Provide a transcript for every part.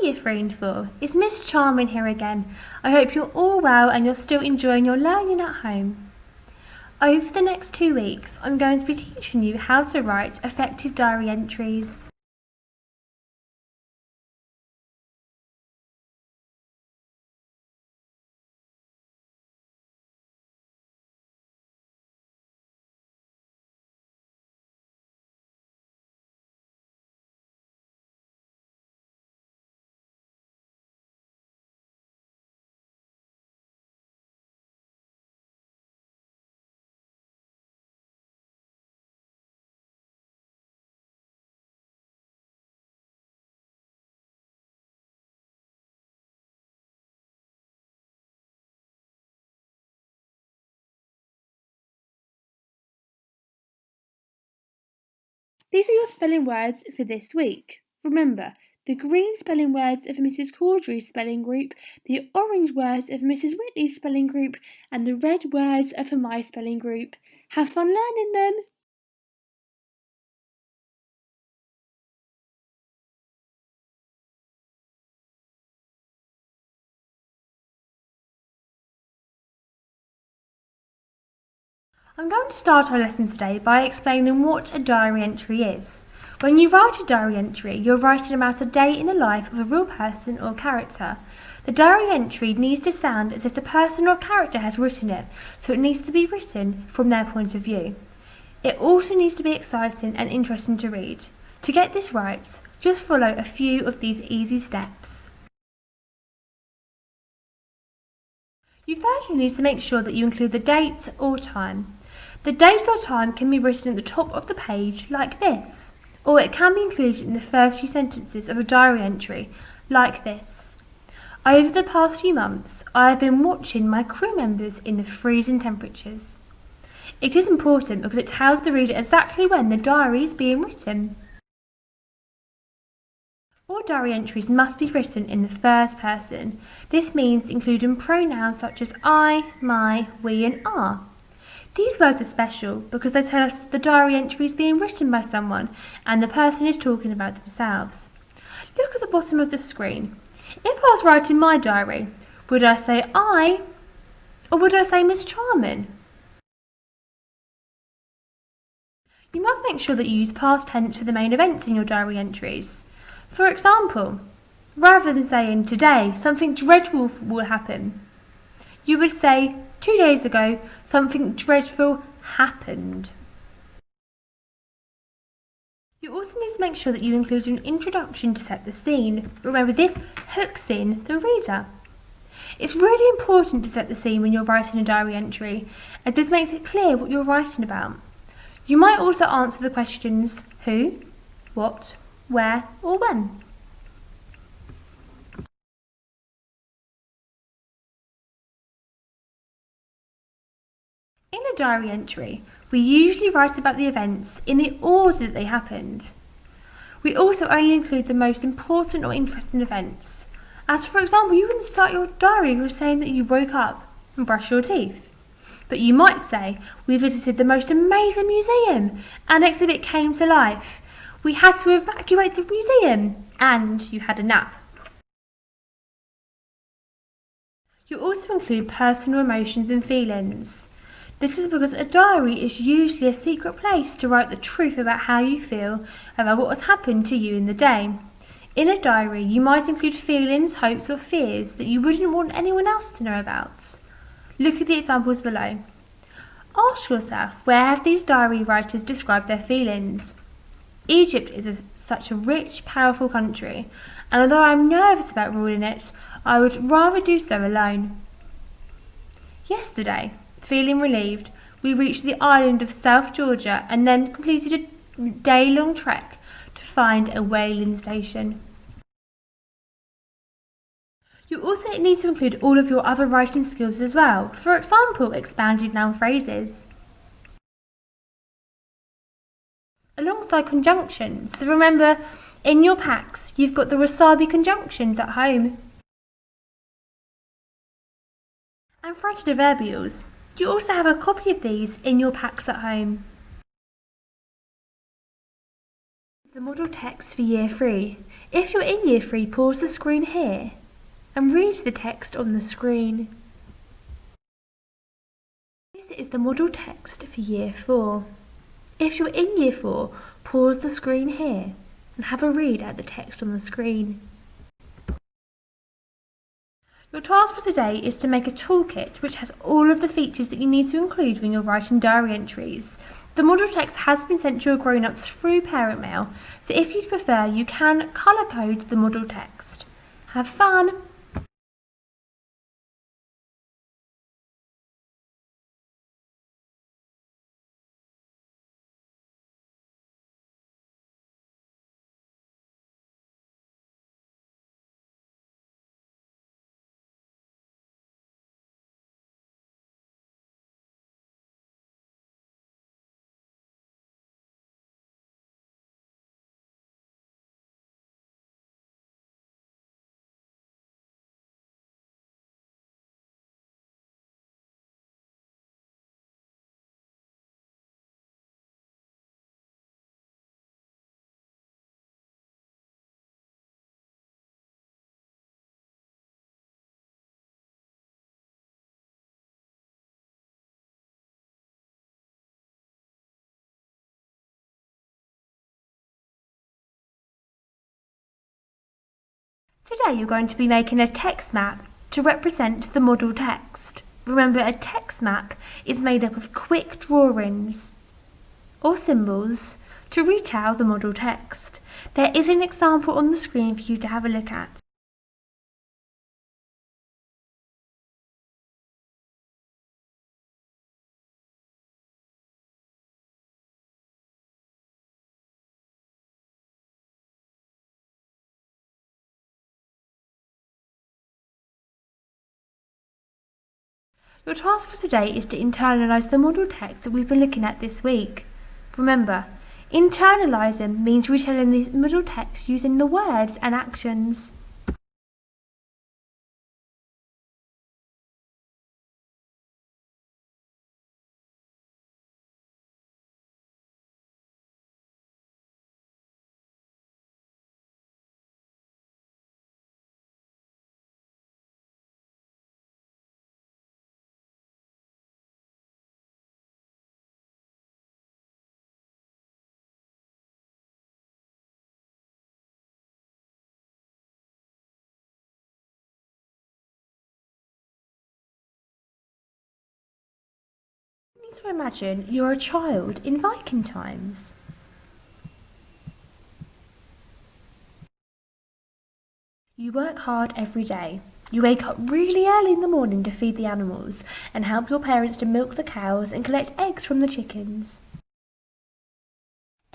Year 3 and 4, it's Miss Charman here again. I hope you're all well and you're still enjoying your learning at home. Over the next 2 weeks, I'm going to be teaching you how to write effective diary entries. These are your spelling words for this week. Remember, the green spelling words of Mrs. Caudry's spelling group, the orange words of Mrs. Whitley's spelling group, and the red words of my spelling group. Have fun learning them! I'm going to start our lesson today by explaining what a diary entry is. When you write a diary entry, you're writing about a day in the life of a real person or character. The diary entry needs to sound as if the person or character has written it, so it needs to be written from their point of view. It also needs to be exciting and interesting to read. To get this right, just follow a few of these easy steps. You firstly need to make sure that you include the date or time. The date or time can be written at the top of the page like this, or it can be included in the first few sentences of a diary entry like this. Over the past few months, I have been watching my crew members in the freezing temperatures. It is important because it tells the reader exactly when the diary is being written. All diary entries must be written in the first person. This means including pronouns such as I, my, we and our. These words are special because they tell us the diary entry is being written by someone and the person is talking about themselves. Look at the bottom of the screen. If I was writing my diary, would I say I or would I say Miss Charman? You must make sure that you use past tense for the main events in your diary entries. For example, rather than saying today something dreadful will happen, you would say 2 days ago something dreadful happened. You also need to make sure that you include an introduction to set the scene. Remember, this hooks in the reader. It's really important to set the scene when you're writing a diary entry, as this makes it clear what you're writing about. You might also answer the questions who, what, where or when. In a diary entry, we usually write about the events in the order that they happened. We also only include the most important or interesting events. As for example, you wouldn't start your diary with saying that you woke up and brushed your teeth. But you might say, we visited the most amazing museum, an exhibit came to life. We had to evacuate the museum, and you had a nap. You also include personal emotions and feelings. This is because a diary is usually a secret place to write the truth about how you feel about what has happened to you in the day. In a diary, you might include feelings, hopes or fears that you wouldn't want anyone else to know about. Look at the examples below. Ask yourself, where have these diary writers described their feelings? Egypt is such a rich, powerful country, and although I'm nervous about ruling it, I would rather do so alone. Yesterday, feeling relieved, we reached the island of South Georgia and then completed a day-long trek to find a whaling station. You also need to include all of your other writing skills as well. For example, expanded noun phrases. Alongside conjunctions, so remember, in your packs, you've got the wasabi conjunctions at home. And fronted adverbials. You also have a copy of these in your packs at home. The model text for Year 3. If you're in Year 3, pause the screen here and read the text on the screen. This is the model text for Year 4. If you're in Year 4, pause the screen here and have a read at the text on the screen. Your task for today is to make a toolkit which has all of the features that you need to include when you're writing diary entries. The model text has been sent to your grown-ups through parent mail, so if you'd prefer, you can colour code the model text. Have fun! Today you're going to be making a text map to represent the model text. Remember, a text map is made up of quick drawings or symbols to retell the model text. There is an example on the screen for you to have a look at. Your task for today is to internalise the model text that we've been looking at this week. Remember, internalising means retelling the model text using the words and actions. You need to imagine you're a child in Viking times. You work hard every day. You wake up really early in the morning to feed the animals and help your parents to milk the cows and collect eggs from the chickens.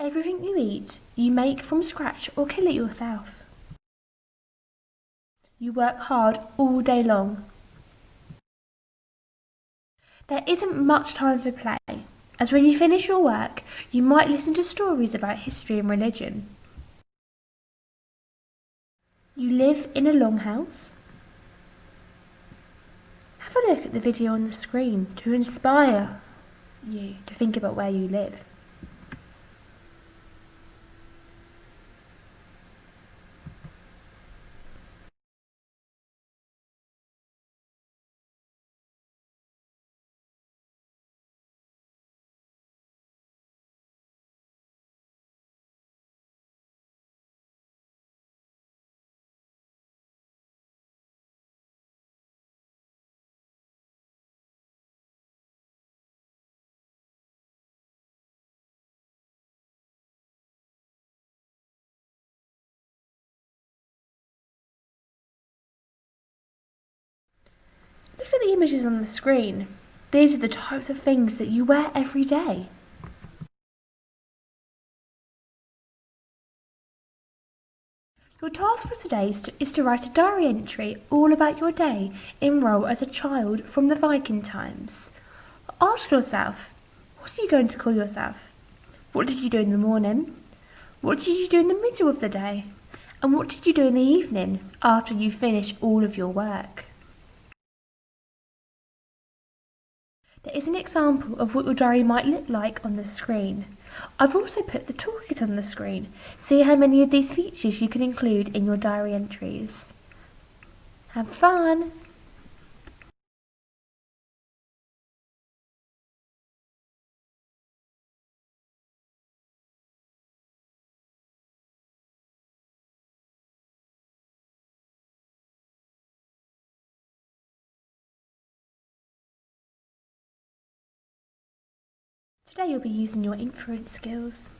Everything you eat, you make from scratch or kill it yourself. You work hard all day long. There isn't much time for play, as when you finish your work, you might listen to stories about history and religion. You live in a longhouse. Have a look at the video on the screen to inspire you to think about where you live. Look at the images on the screen. These are the types of things that you wear every day. Your task for today is to write a diary entry all about your day in role as a child from the Viking times. Ask yourself, what are you going to call yourself? What did you do in the morning? What did you do in the middle of the day? And what did you do in the evening after you finish all of your work? There is an example of what your diary might look like on the screen. I've also put the toolkit on the screen. See how many of these features you can include in your diary entries. Have fun! Today you'll be using your inference skills.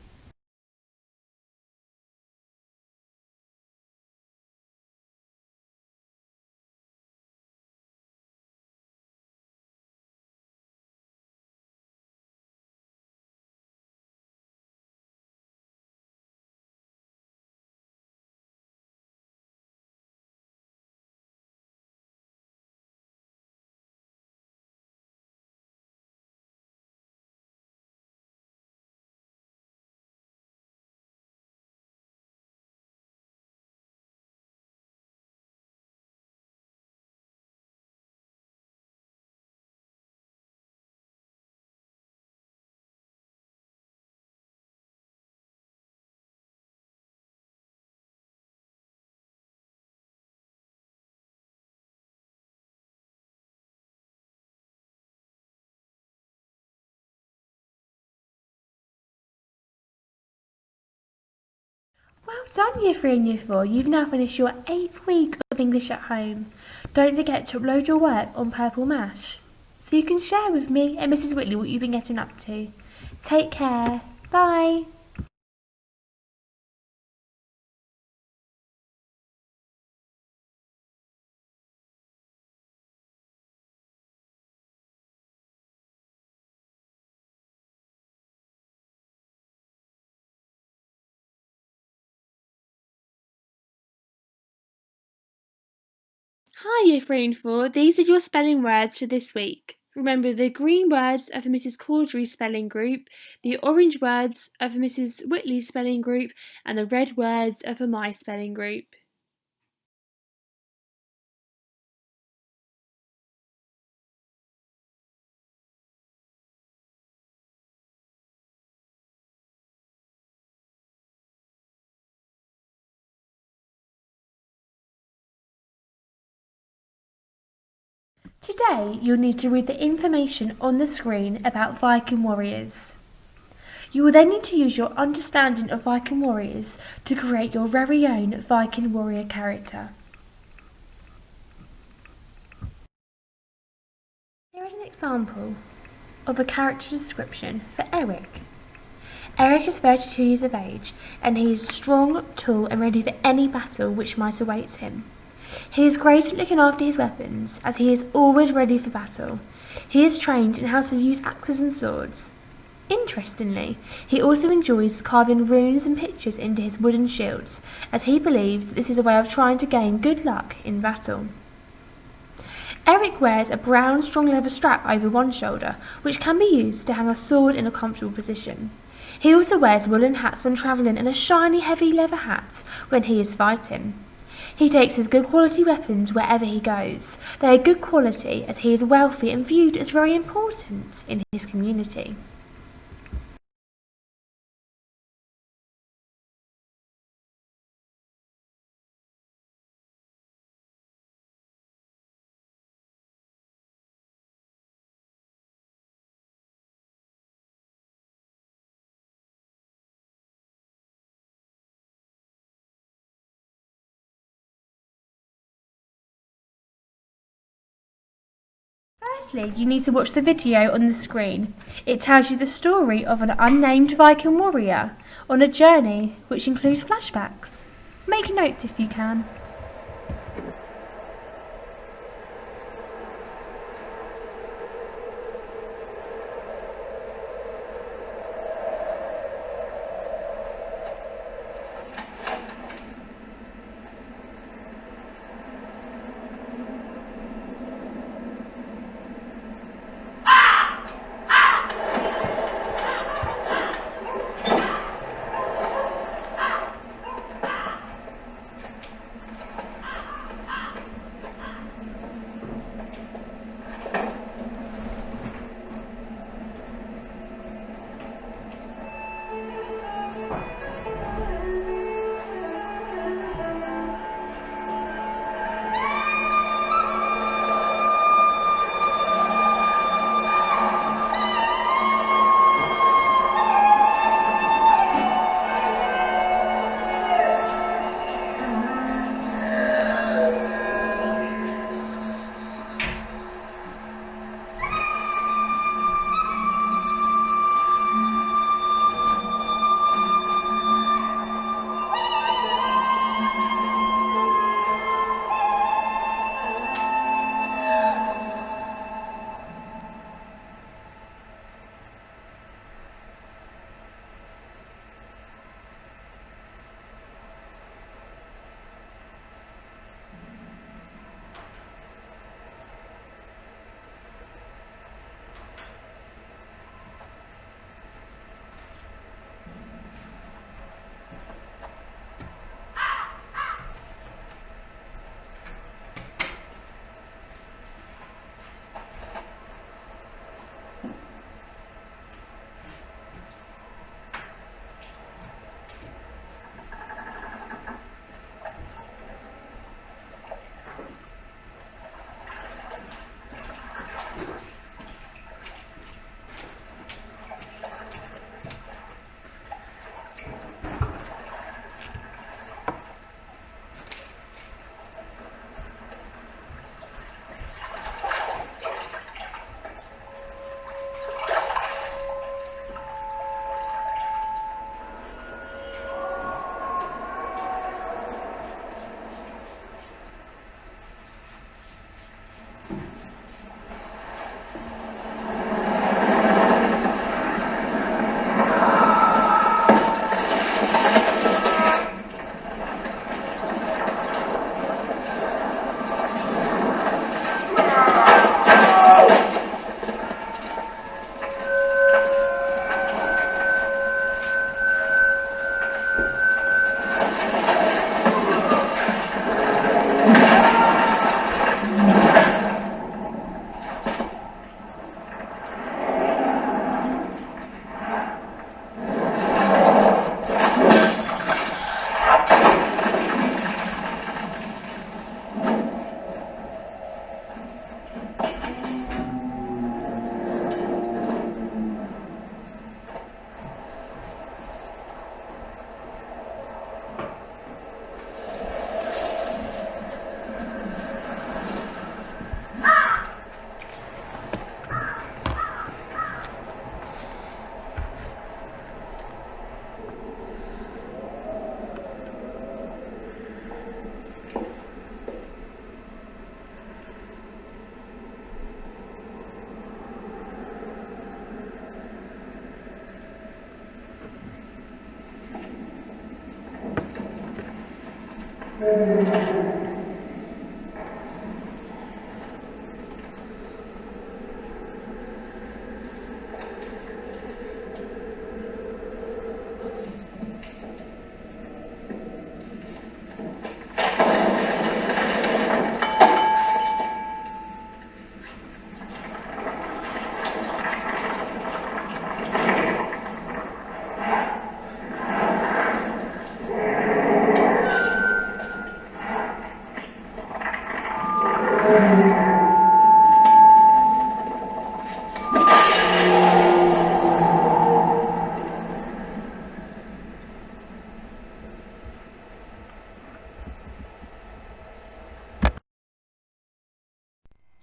Well done, Year 3 and Year 4. You've now finished your 8th week of English at home. Don't forget to upload your work on Purple Mash, so you can share with me and Mrs. Whitley what you've been getting up to. Take care. Bye. Hi, Year 3 and 4. These are your spelling words for this week. Remember, the green words are for Mrs. Caudry's spelling group, the orange words are for Mrs. Whitley's spelling group, and the red words are for my spelling group. Today, you'll need to read the information on the screen about Viking warriors. You will then need to use your understanding of Viking warriors to create your very own Viking warrior character. Here is an example of a character description for Eric. Eric is 32 years of age and he is strong, tall and ready for any battle which might await him. He is great at looking after his weapons as he is always ready for battle. He is trained in how to use axes and swords. Interestingly, he also enjoys carving runes and pictures into his wooden shields, as he believes that this is a way of trying to gain good luck in battle. Eric wears a brown strong leather strap over one shoulder, which can be used to hang a sword in a comfortable position. He also wears woolen hats when travelling and a shiny heavy leather hat when he is fighting. He takes his good quality weapons wherever he goes. They are good quality as he is wealthy and viewed as very important in his community. Firstly, you need to watch the video on the screen. It tells you the story of an unnamed Viking warrior on a journey which includes flashbacks. Make notes if you can.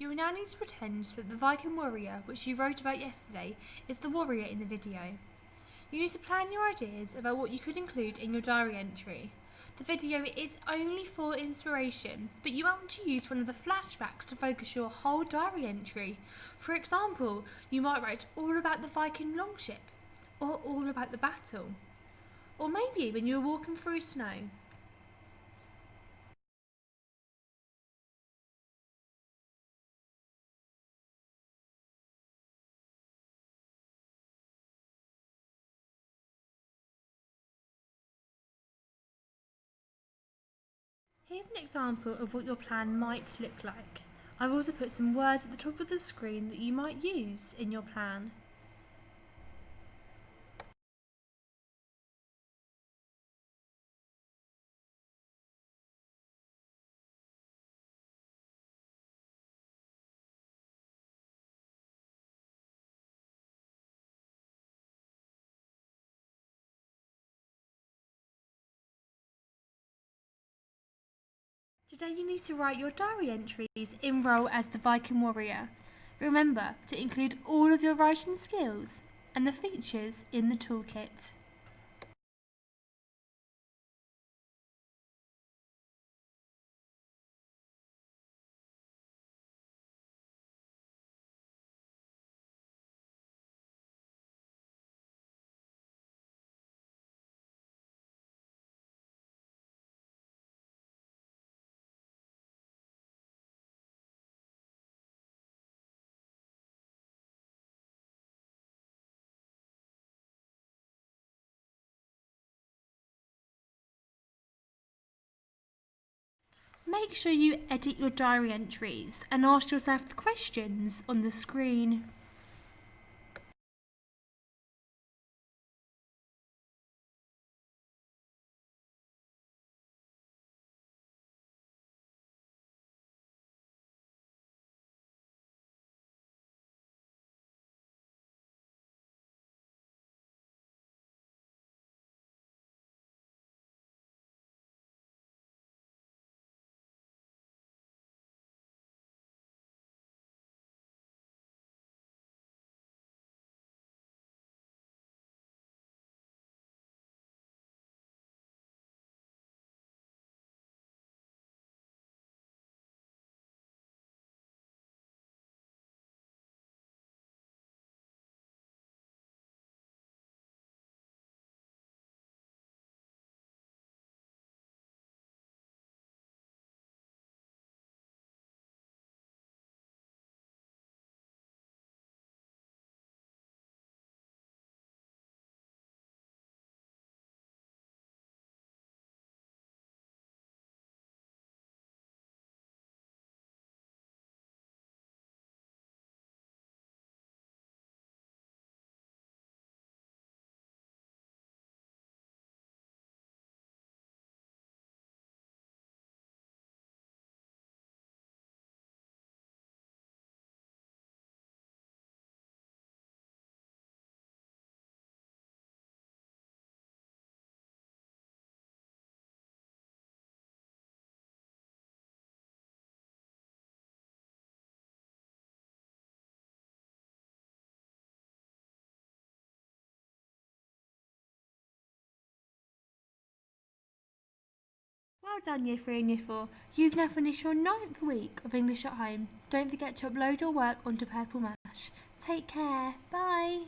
You will now need to pretend that the Viking warrior, which you wrote about yesterday, is the warrior in the video. You need to plan your ideas about what you could include in your diary entry. The video is only for inspiration, but you want to use one of the flashbacks to focus your whole diary entry. For example, you might write all about the Viking longship, or all about the battle, or maybe when you were walking through snow. Here's an example of what your plan might look like. I've also put some words at the top of the screen that you might use in your plan. Today you need to write your diary entries in role as the Viking warrior. Remember to include all of your writing skills and the features in the toolkit. Make sure you edit your diary entries and ask yourself the questions on the screen. Well done Year 3 and Year 4. You've now finished your 9th week of English at home. Don't forget to upload your work onto Purple Mash. Take care. Bye.